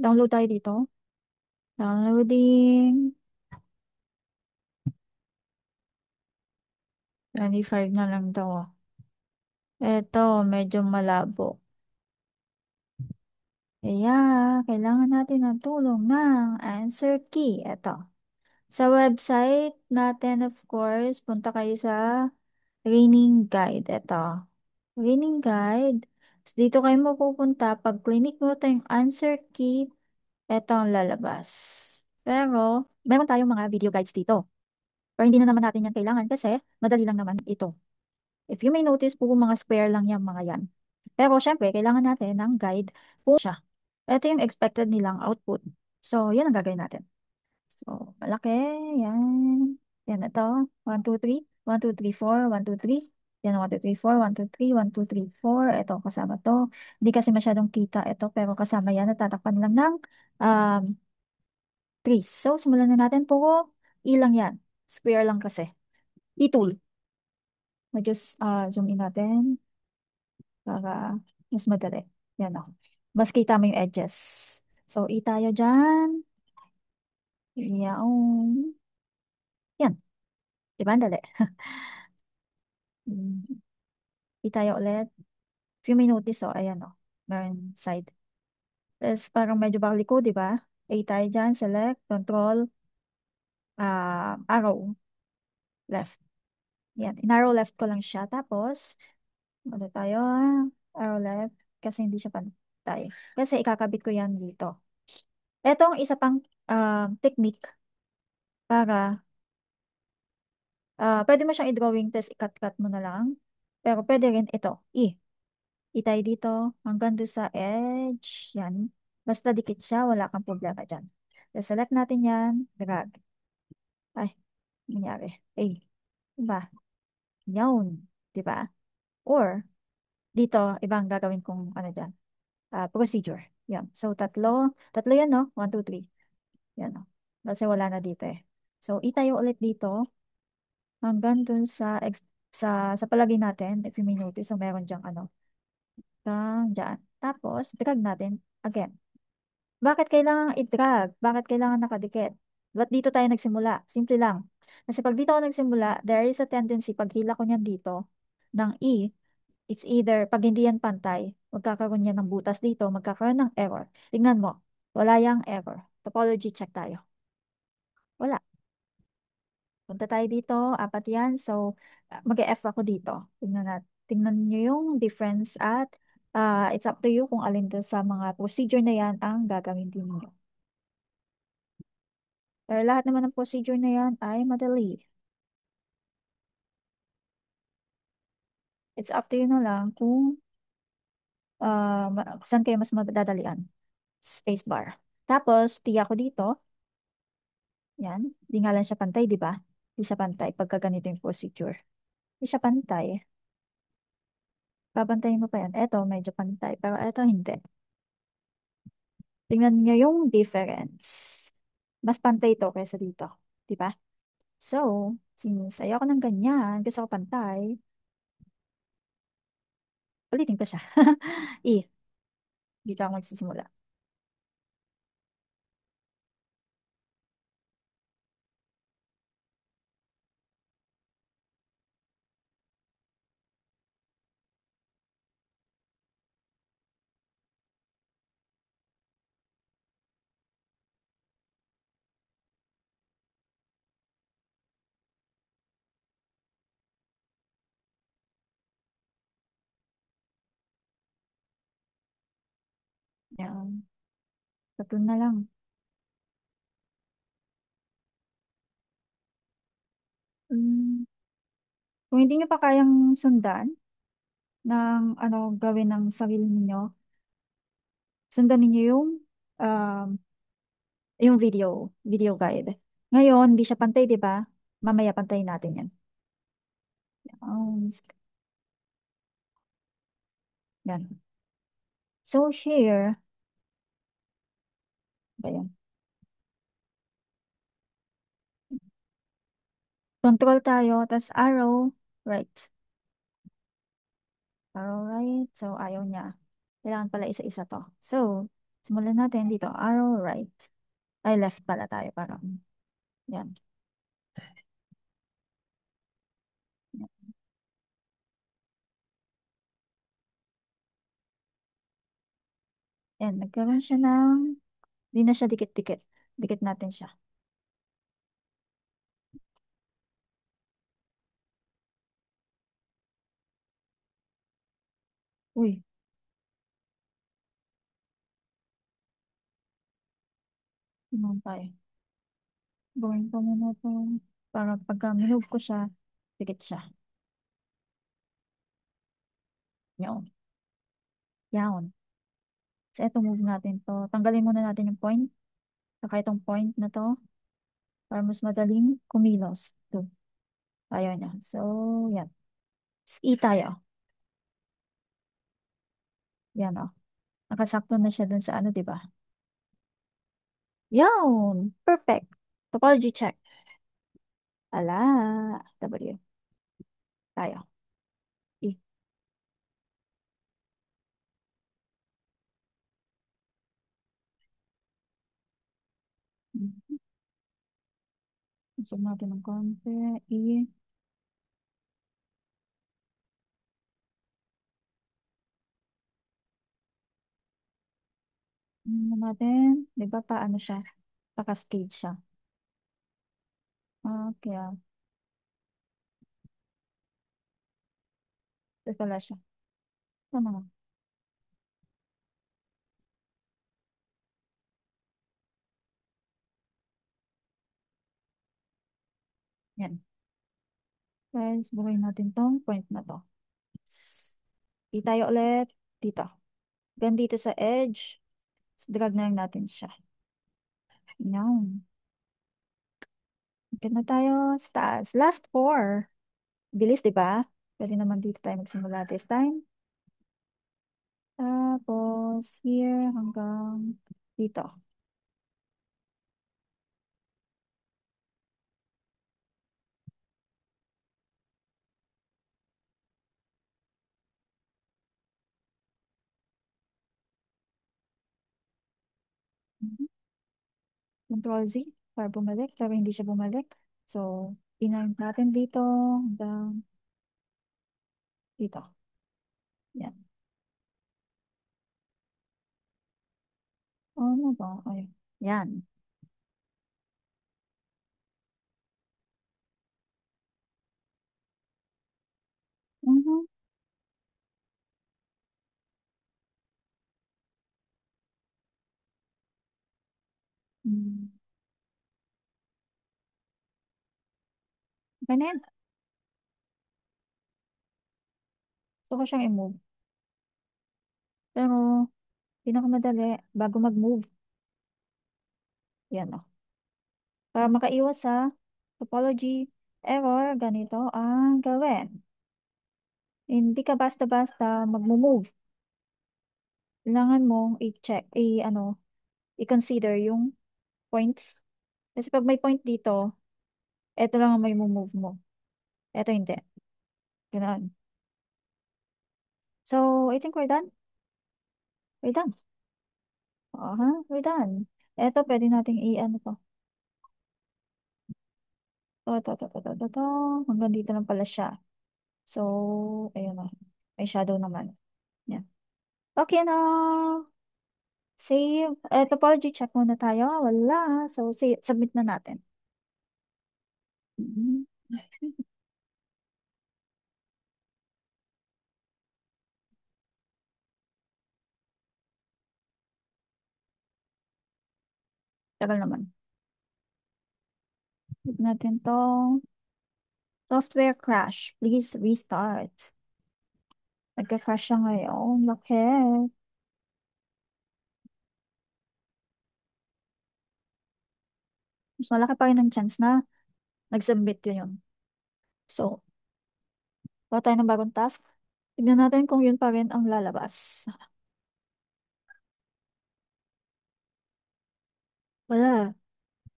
Download tayo dito. Downloading. 25 na lang daw. Eto, medyo malabo. Kaya, kailangan natin ng tulong ng answer key. Eto. Sa website natin, of course, punta kayo sa Raining Guide. Eto. Raining Guide. So, dito kayo mapupunta. Pag clinic mo ito yung answer key, eto ang lalabas. Pero, meron tayong mga video guides dito. Pero hindi na naman natin yan kailangan kasi madali lang naman ito. If you may notice, puro mga square lang yung mga yan. Pero syempre, kailangan natin ng guide kung siya. Ito yung expected nilang output. So, yan ang gagawin natin. So, malaki. Yan. Yan ito. 1, 2, 3. 1, 2, 3, 4. 1, 2, 3. Yan, 1, 2, 3, 4. 1, 2, 3. 1, 2, 3, 4. Ito, kasama to. Hindi kasi masyadong kita ito, pero kasama yan. Natatakpan lang ng um, trees. So, simulan na natin. Puro ilang yan. Square lang kasi. I-tool. Medyo zoom in natin para mas madali. Yan o. Mas kita mo yung edges. So, tayo dyan. Yaong. Yan. Diba? Ang dali. Mm. Tayo ulit. Few may notice, oh. Ayan, oh. Meron side. Tapos, parang medyo baliko, di ba? Tayo dyan. Select, control, arrow, left. Yan. In-arrow left ko lang siya. Tapos, ano tayo, arrow left. Kasi hindi siya pantay. Kasi ikakabit ko yan dito. Etong isa pang technique para pwede mo siyang i-drawing test i-cut-cut mo na lang. Pero pwede rin ito. Itay dito hanggang doon sa edge. Yan. Basta dikit siya, wala kang problema dyan. So, select natin yan. Drag. Ay, nangyari. Diba? Yun. Diba? Or, dito, ibang gagawin kong ano dyan. Procedure. Yan. So, tatlo. Tatlo yan, no? 1, 2, 3. Yan, no? Kasi wala na dito eh. So, itayo ulit dito. Hanggang dun sa palagay natin, if you may notice, so meron dyang ano, dyan. Tapos, drag natin again. Bakit kailangan i-drag? Bakit kailangan nakadikit? Ba't dito tayo nagsimula? Simple lang. Kasi pag dito ako nagsimula, there is a tendency, pag hila ko niyan dito, ng it's either, pag hindi yan pantay, magkakaroon yan ng butas dito, magkakaroon ng error. Tingnan mo, wala yang error. Topology check tayo. Wala. Punta tayo dito, apat yan. So, mag-F ako dito. Tingnan nyo yung difference at it's up to you kung alin to sa mga procedure na yan ang gagawin din niyo. Pero lahat naman ng procedure na yan ay madali. It's up to you na lang kung saan kayo mas madadalian. Spacebar. Tapos, tiya ko dito. Yan. Di nga lang siya pantay, di ba? Di siya pantay pagka ganito yung procedure. Di siya pantay. Papantayin mo pa yan. Eto, medyo pantay. Pero eto, hindi. Tingnan niyo yung difference. Mas pantay ito kaysa dito. Di ba? So, since ayoko ng ganyan, gusto ko pantay, ulitin ko siya. Dito ako magsisimula. Yan. Tatlo na lang. Mm. Kung hindi nyo pa kayang sundan ng ano gawin ng sarili niyo, sundan niyo um, yung video guide. Ngayon, hindi siya pantay, di ba? Mamaya pantayin natin yan. Um, yan. So here, ba yan? Control tayo, tas arrow, right. Arrow right. So, ayaw niya. Kailangan pala isa-isa to. So, Simulan natin dito. Arrow right. Ay, left pala tayo. Parang, yan. Yan, nagkaroon siya ng, hindi na siya dikit-dikit. Dikit natin siya. Uy, naman tayo. Gawin ko muna ito. Para pagka minove ko siya, dikit siya. Yan. Yan. So, ito move natin to. Tanggalin muna natin yung point. Saka itong point na to. Para mas madaling kumilos. Ito. Ayaw niya. So, yan. E tayo. Yan o. Nakasakto na siya dun sa ano, di ba? Yan. Perfect. Topology check. Ala. W. Tayo. E. Usog natin ng konti. E. Ano natin? Di ba paano siya? Pa-cascade siya. Okay. Ito pala siya. Tama nga. Yan. Guys, bukayin natin tong point na to. Di tayo ulit. Dito. Gan dito sa edge. Drag na lang natin siya. Yan. Okay na tayo sa taas. Last four. Bilis, di ba? Pwede naman dito tayo magsimula this time. Tapos, here hanggang dito. Mhm. Control Z para bumalik. Pero hindi siya bumalik. So, inayin natin dito hanggang dito. Yan. Ano ba? Ay, yan. Mhm. Mm. Okay na yan. Gusto ko siyang i-move. Pero, pinakamadali, bago mag-move, yan o. Para makaiwas sa topology error, ganito ang gawin. Hindi ka basta-basta mag-move. Kailangan mong i-check, i-consider yung points. Kasi pag may point dito, eto lang ang may move mo. Eto hindi. Ganun. So, I think we're done. We're done. We're done. Eto, pwede nating i-ano to. To. Hanggang dito lang pala siya. So, ayun na. May shadow naman. Yan. Okay na. Save. Topology check muna tayo. Wala. So, submit na natin. Mhm. Tagal naman. Submit natin to. Software crash. Please restart. Nagka-crash siya ngayon. Bakit? Mas malaki pa rin ang chance na nag-submit yun. So, wala tayo ng bagong task. Tignan natin kung yun pa rin ang lalabas. Wala.